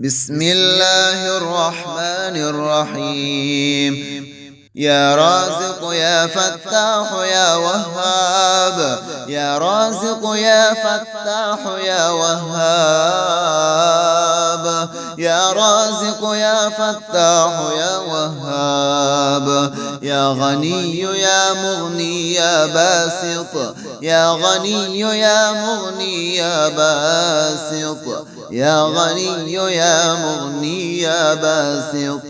بسم الله الرحمن الرحيم. يا رازق يا فتاح يا وهاب، يا رازق يا فتاح يا وهاب، يا رازق يا فتاح يا وهاب، يا غني يا مغني يا باسط، يا غني يا مغني يا باسط، يا غني يا مغني يا باسط،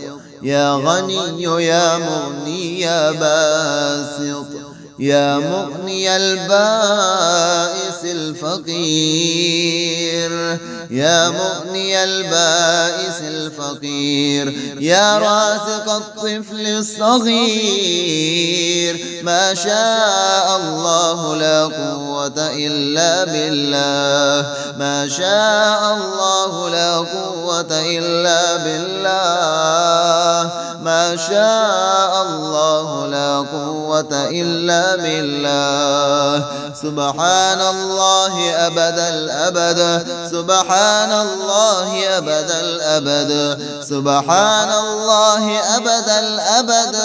يا غني يا مغني يا باسط، يا مغني البائس الفقير، يا مغني البائس الفقير، يا رازق الطفل الصغير. ما شاء الله لا قوة إلا بالله، ما شاء الله لا قوة إلا بالله، ما شاء الله لا قوة إلا بالله. سبحان الله أبد الأبد، سبحان الله أبد الأبد، سبحان الله أبد الأبد،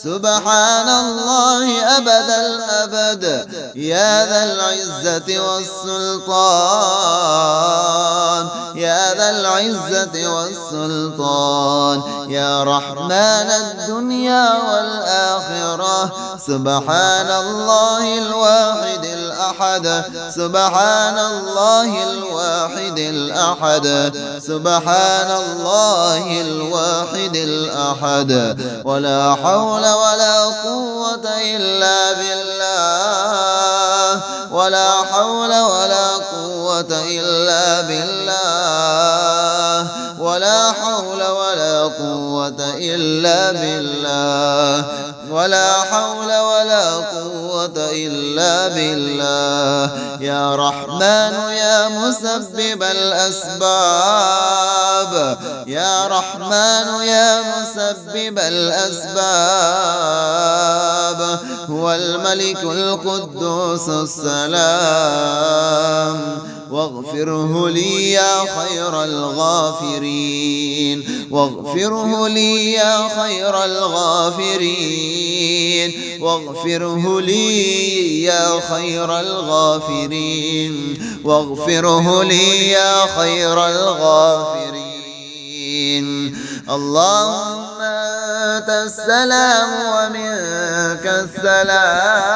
سبحان الله أبد الأبد. يا ذا العزة والسلطان، يا ذا العزة والسلطان، يا رحمن الدنيا والآخرة. سبحان الله الواحد الأحد، سبحان الله الواحد الأحد، سبحان الله الواحد الأحد. ولا حول ولا قوة إلا بالله، ولا حول ولا قوة إلا بالله، ولا حول ولا قوة إلا بالله، ولا حول ولا قوة إلا بالله. يا رحمن يا مسبب الأسباب، يا رحمن يا مسبب الأسباب. هو الملك القدوس السلام. واغفره لي يا خير الغافرين، واغفره لي يا خير الغافرين، واغفره لي يا خير الغافرين، واغفره لي يا خير الغافرين. اللهم أنت السلام ومنك السلام،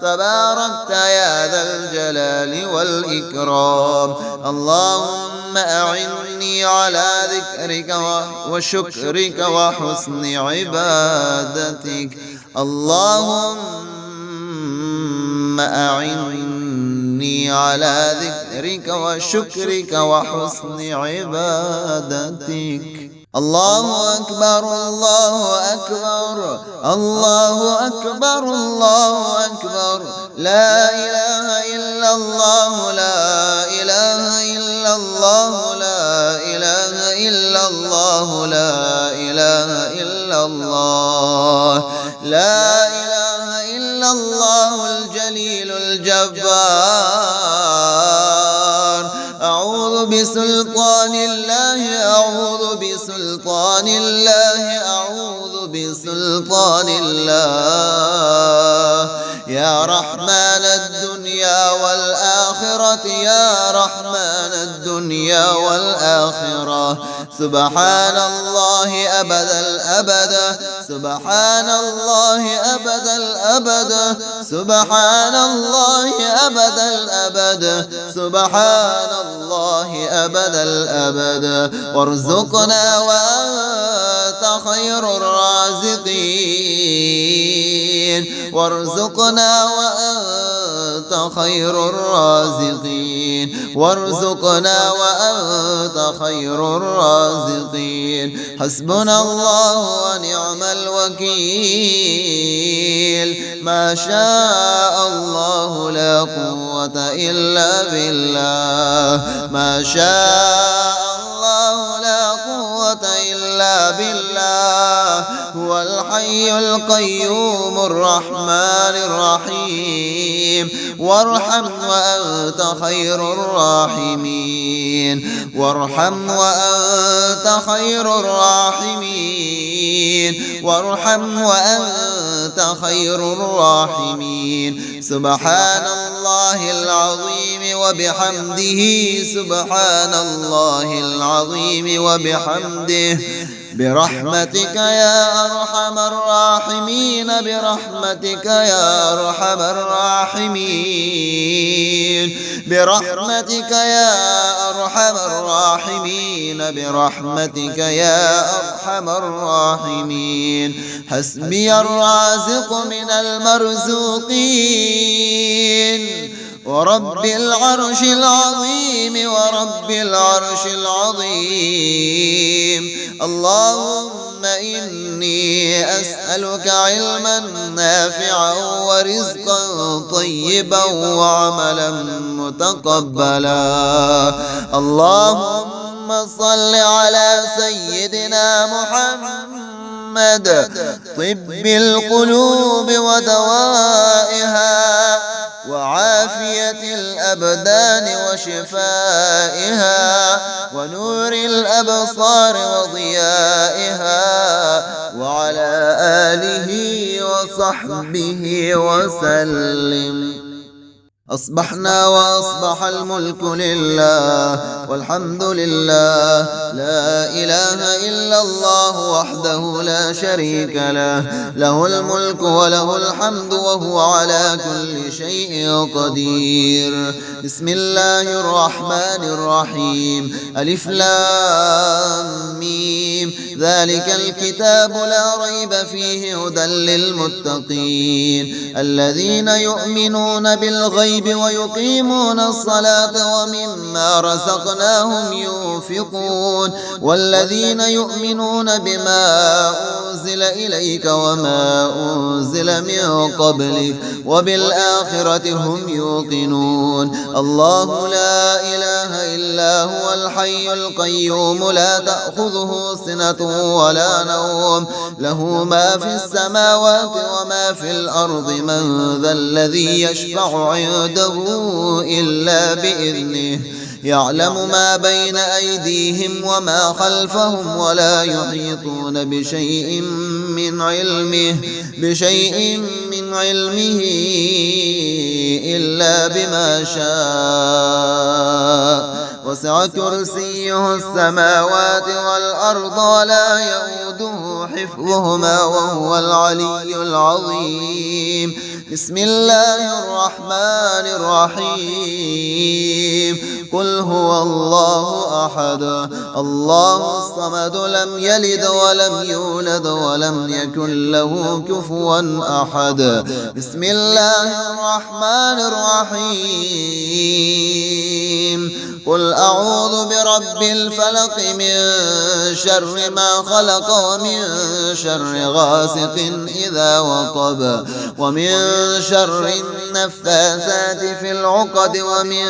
تباركت يا ذا الجلال والإكرام. اللهم أعني على ذكرك وشكرك وحسن عبادتك. اللهم أعني على ذكرك وشكرك وحسن عبادتك. الله أكبر الله أكبر، الله أكبر الله أكبر. لا إله إلا الله، لا إله إلا الله، لا إله إلا الله، لا إله إلا الله، لا إله إلا الله الجليل الجبار. أعوذ بسلطان الله، أعوذ بسلطان الله، أعوذ بسلطان الله. يا رحمن الدنيا والآخرة، يا رحمن الدنيا والآخرة. سبحان الله أبد الأبد، سبحان الله أبد الأبد، سبحان الله أبد الأبد، سبحان الله أبد الأبد. وارزقنا وأنت خير الرازقين، وارزقنا وأنت خير الرازقين، وارزقنا وأنت خير الرازقين. حسبنا الله ونعم الوكيل. ما شاء الله لا قوة إلا بالله، ما شاء الله لا قوة إلا إلا بالله هو الحي القيوم الرحمن الرحيم وارحم وأنت خير الراحمين وارحم وأنت خير الراحمين وارحم وأنت خير الراحمين سبحان الله العظيم وبحمده سبحان الله العظيم وبحمده برحمتك يا أرحم الراحمين برحمتك يا أرحم الراحمين برحمتك يا أرحم الراحمين برحمتك يا أرحم الراحمين حسبي الرازق من المرزوقين ورب العرش العظيم ورب العرش العظيم اللهم إني أسألك علما نافعا ورزقا طيبا وعملا متقبلا اللهم صل على سيدنا محمد طب القلوب ودوائها وعافية الأبدان وشفائها ونور الأبصار وضيائها وعلى آله وصحبه وسلم. أصبحنا وأصبح الملك لله والحمد لله لا إله إلا الله وحده لا شريك له له الملك وله الحمد وهو على كل شيء قدير. بسم الله الرحمن الرحيم ألف لام ميم ذلك الكتاب لا ريب فيه هدى للمتقين الذين يؤمنون بالغيب ويقيمون الصلاة ومما رزقناهم ينفقون والذين يؤمنون بما أنزل إليك وما أنزل من قبلك وبالآخرة هم يوقنون الله لا إله إلا هو الحي القيوم لا تأخذه سنة ولا نوم له ما في السماوات وما في الأرض من ذا الذي يشفع عنده إلا بإذنه يعلم ما بين أيديهم وما خلفهم ولا يحيطون بشيء من علمه إلا بما شاء وسع كرسيه السماوات والأرض ولا يؤوده حفظهما وهو العلي العظيم. بسم الله الرحمن الرحيم قل هو الله أحد الله الصمد لم يلد ولم يولد ولم يكن له كفوا أحد. بسم الله الرحمن الرحيم قل أعوذ برب الفلق من شر ما خلق ومن شر غاسق إذا وقب ومن شر النفاثات في العقد ومن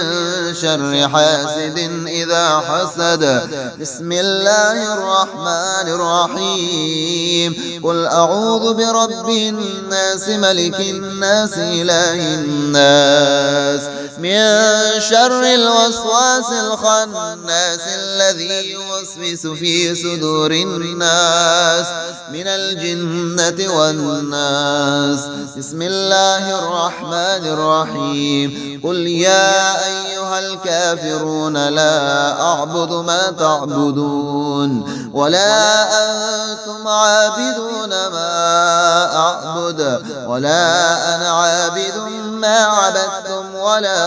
شر حاسد إذا حسد. بسم الله الرحمن الرحيم قل أعوذ برب الناس ملك الناس إله الناس من شر الوسواس الخناس الذي يوسوس في صدور الناس من الجنة والناس. بسم الله الرحمن الرحيم قل يا أيها الكافرون لا أعبد ما تعبدون ولا أنتم عابدون ما أعبد ولا أنا عابد ما عبدتم ولا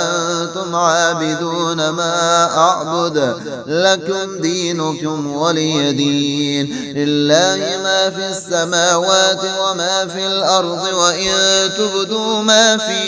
أنتم عابدون ما أعبد لكم دينكم ولي دين. لله ما في السماوات وما في الأرض وإن تبدوا ما في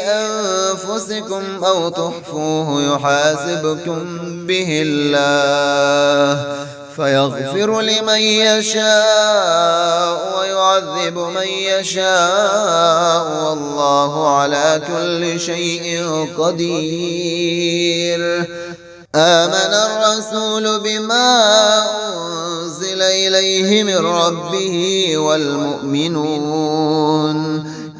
أنفسكم أو تخفوه يحاسبكم به الله فيغفر لمن يشاء ويعذب من يشاء والله على كل شيء قدير. آمن الرسول بما أنزل إليه من ربه والمؤمنون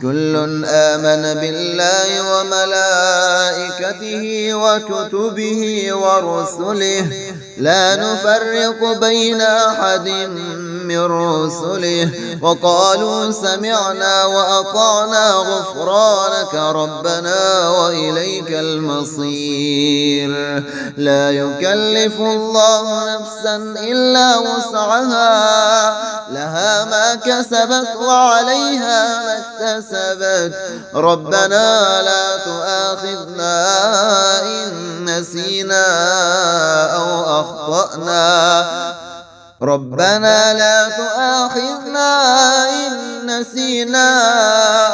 كل آمن بالله وملائكته وكتبه ورسله لا نفرق بين أحد من رسله وقالوا سمعنا وأطعنا غفرانك ربنا وإليك المصير. لا يكلف الله نفسا إلا وسعها لها ما كسبت وعليها ما اكتسبت ربنا لا تؤاخذنا إن نسينا أو أخطأنا ربنا لا تؤاخذنا إن نسينا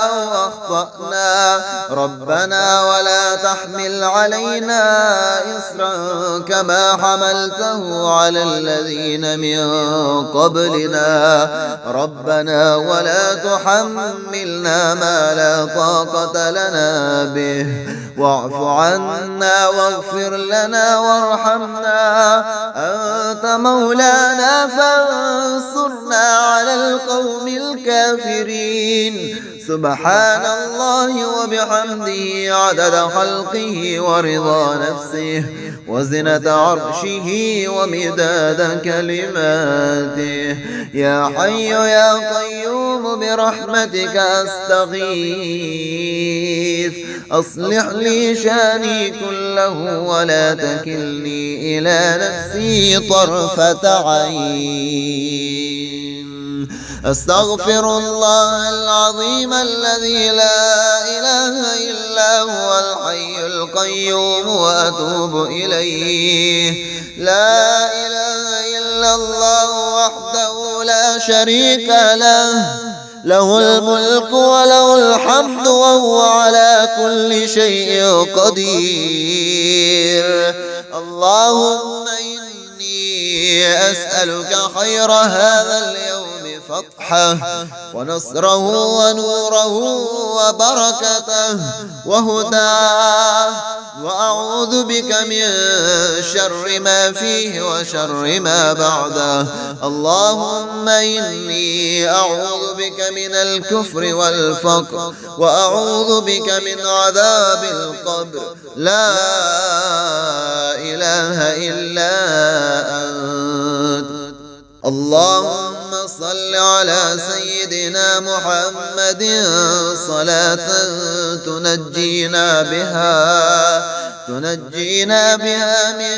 أو أخطأنا ربنا ولا تحمل علينا إصرا كما حملته على الذين من قبلنا ربنا ولا تحملنا ما لا طاقة لنا به واعف عنا واغفر لنا وارحمنا أنت مولانا فانصرنا على القوم الكافرين. سبحان الله وبحمده عدد خلقه ورضا نفسه وزنة عرشه ومداد كلماته. يا حي يا قيوم برحمتك أستغيث أصلح لي شاني كله ولا تكلني إلى نفسي طرفة عين. أستغفر الله العظيم الذي لا إله إلا هو الحي القيوم وأتوب إليه. لا إله إلا الله وحده لا شريك له له الملك وله الحمد وهو على كل شيء قدير. اللهم إني أسألك خير هذا اليوم فتحه ونصره ونوره وبركته وهداه وأعوذ بك من شر ما فيه وشر ما بعده. اللهم إني أعوذ بك من الكفر والفقر وأعوذ بك من عذاب القبر. لا إله إلا أنت. اللهم صل على سيدنا محمد صلاة تنجينا بها من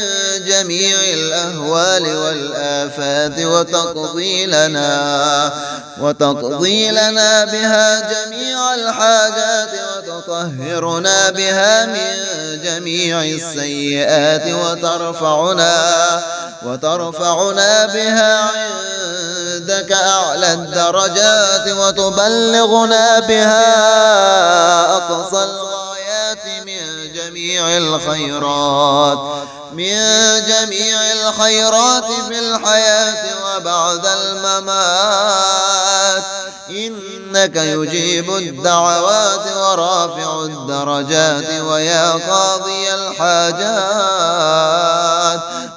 جميع الأهوال والآفات وتقضي لنا بها جميع الحاجات وتطهرنا بها من جميع السيئات وترفعنا بها عندك أعلى الدرجات وتبلغنا بها أقصى الغايات من جميع الخيرات في الحياة وبعد الممات. إنك يجيب الدعوات ورافع الدرجات ويا قاضي الحاجات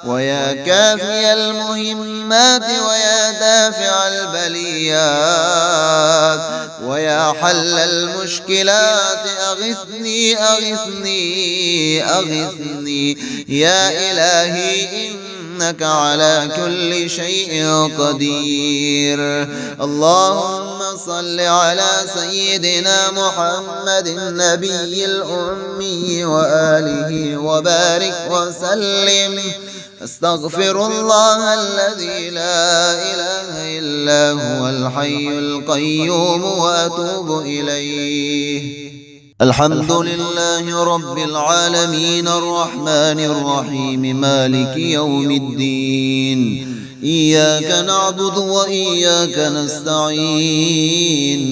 ويا كافي المهمات ويا دافع البليات ويا حل المشكلات أغثني يا إلهي إنك على كل شيء قدير. اللهم صل على سيدنا محمد النبي الأمي وآله وبارك وسلم. أستغفر الله الذي لا إله إلا هو الحي القيوم وأتوب إليه. الحمد لله رب العالمين الرحمن الرحيم مالك يوم الدين. إياك نعبد وإياك نستعين.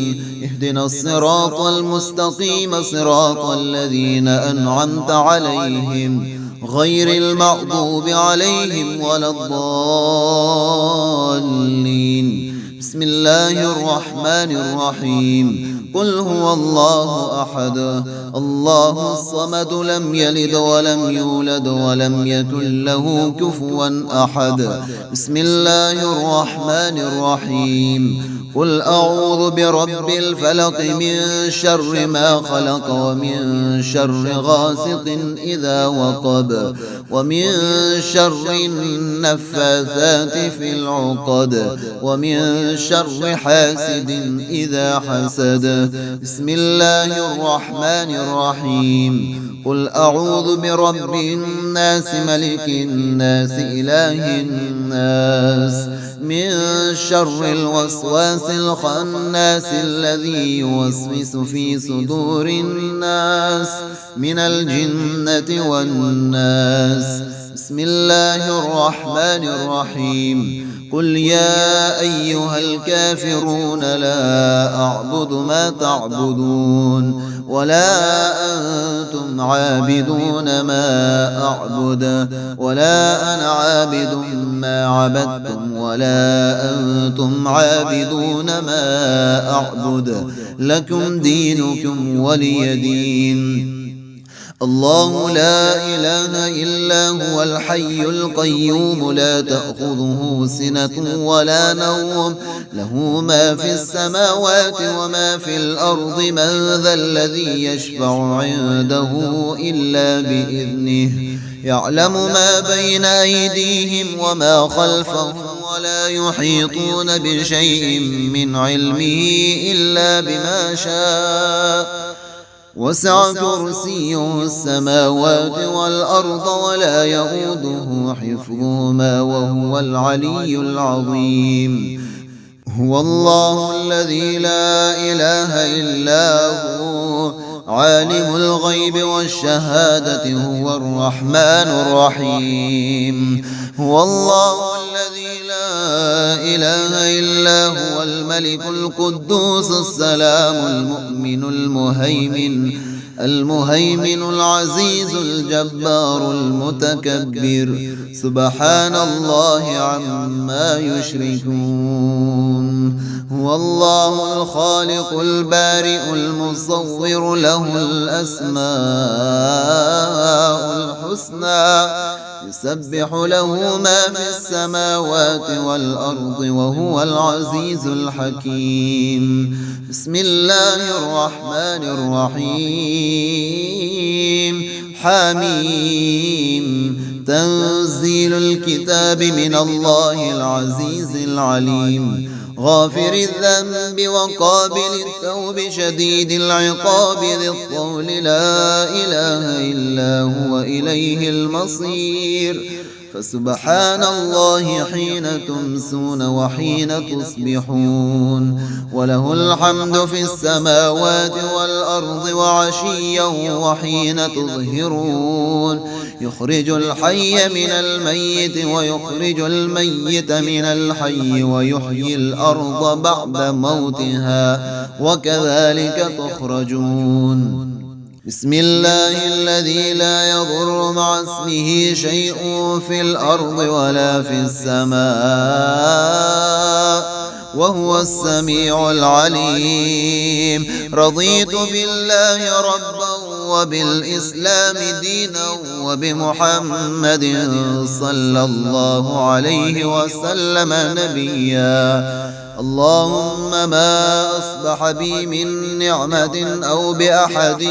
اهدنا الصراط المستقيم صراط الذين أنعمت عليهم غير المغضوب عليهم ولا الضالين. بسم الله الرحمن الرحيم قل هو الله أحد الله الصمد لم يلد ولم يولد ولم يكن له كفوا أحد بسم الله الرحمن الرحيم قل أعوذ برب الفلق من شر ما خلق ومن شر غاسق إذا وقب ومن شر النفاثات في العقد ومن شر حاسد إذا حسد بسم الله الرحمن الرحيم قل أعوذ برب الناس ملك الناس إله الناس من شر الوسواس الخناس الذي يوسوس في صدور الناس من الجنة والناس بسم الله الرحمن الرحيم قل يا أيها الكافرون لا أعبد ما تعبدون ولا أنتم عابدون ما أعبد ولا أنا عابد ما عبدتم ولا أنتم عابدون ما أعبد لكم دينكم ولي دين الله لا إله إلا هو الحي القيوم لا تأخذه سنة ولا نوم له ما في السماوات وما في الأرض من ذا الذي يشفع عنده إلا بإذنه يعلم ما بين أيديهم وما خلفهم ولا يحيطون بشيء من علمه إلا بما شاء وسع كرسيه السماوات والأرض ولا يؤوده حفظهما وهو العلي العظيم هو الله الذي لا إله إلا هو عالم الغيب والشهادة هو الرحمن الرحيم هو الله الذي لا إله إلا هو الملك القدوس السلام المؤمن المهيمن العزيز الجبار المتكبر سبحان الله عما يشركون هو الله الخالق البارئ المصور له الأسماء الحسنى يسبح له ما في السماوات والأرض وهو العزيز الحكيم بسم الله الرحمن الرحيم حميم تنزيل الكتاب من الله العزيز العليم غافر الذنب وقابل التوب شديد العقاب ذي الطول لا إله إلا هو إليه المصير فسبحان الله حين تمسون وحين تصبحون وله الحمد في السماوات والأرض وعشيا وحين تظهرون يخرج الحي من الميت ويخرج الميت من الحي ويحيي الأرض بعد موتها وكذلك تخرجون بسم الله الذي لا يضر مع اسمه شيء في الأرض ولا في السماء وهو السميع العليم رضيت بالله ربا وبالإسلام دينا وبمحمد صلى الله عليه وسلم نبيا اللهم ما أصبح بي من نعمة أو بأحد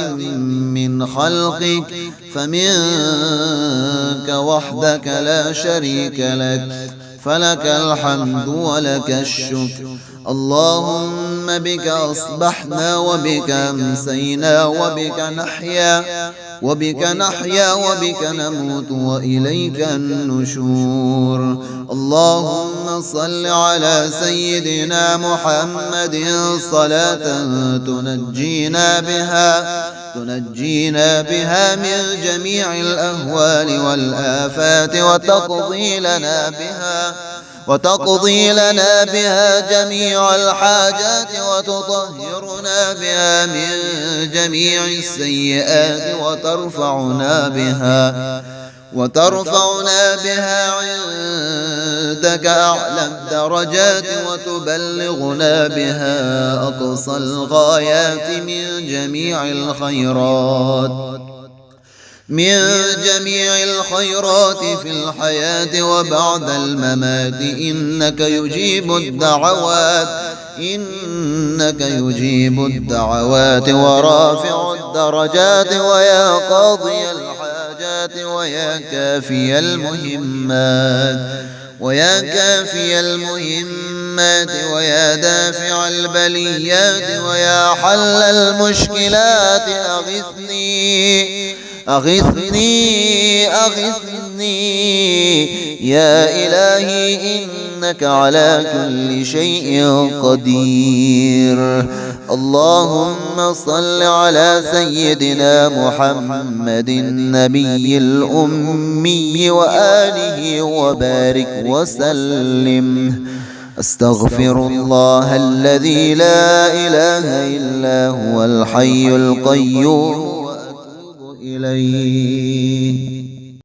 من خلقك فمنك وحدك لا شريك لك فلك الحمد ولك الشكر اللهم بك أصبحنا وبك أمسينا وبك نحيا وبك نموت وإليك النشور اللهم صل على سيدنا محمد صلاة تنجينا بها من جميع الأهوال والآفات وتقضي لنا بها جميع الحاجات وتطهرنا بها من جميع السيئات وترفعنا بها عندك أعلى الدرجات وتبلغنا بها أقصى الغايات من جميع الخيرات في الحياة وبعد الممات. إنك يجيب الدعوات ورافع الدرجات ويا قاضي الحاجات ويا كافي المهمات ويا دافع البليات ويا حل المشكلات. أغثني يا إلهي إنك على كل شيء قدير. اللهم صل على سيدنا محمد النبي الأمي وآله وبارك وسلم. أستغفر الله الذي لا إله إلا هو الحي القيوم وأتوب إليه.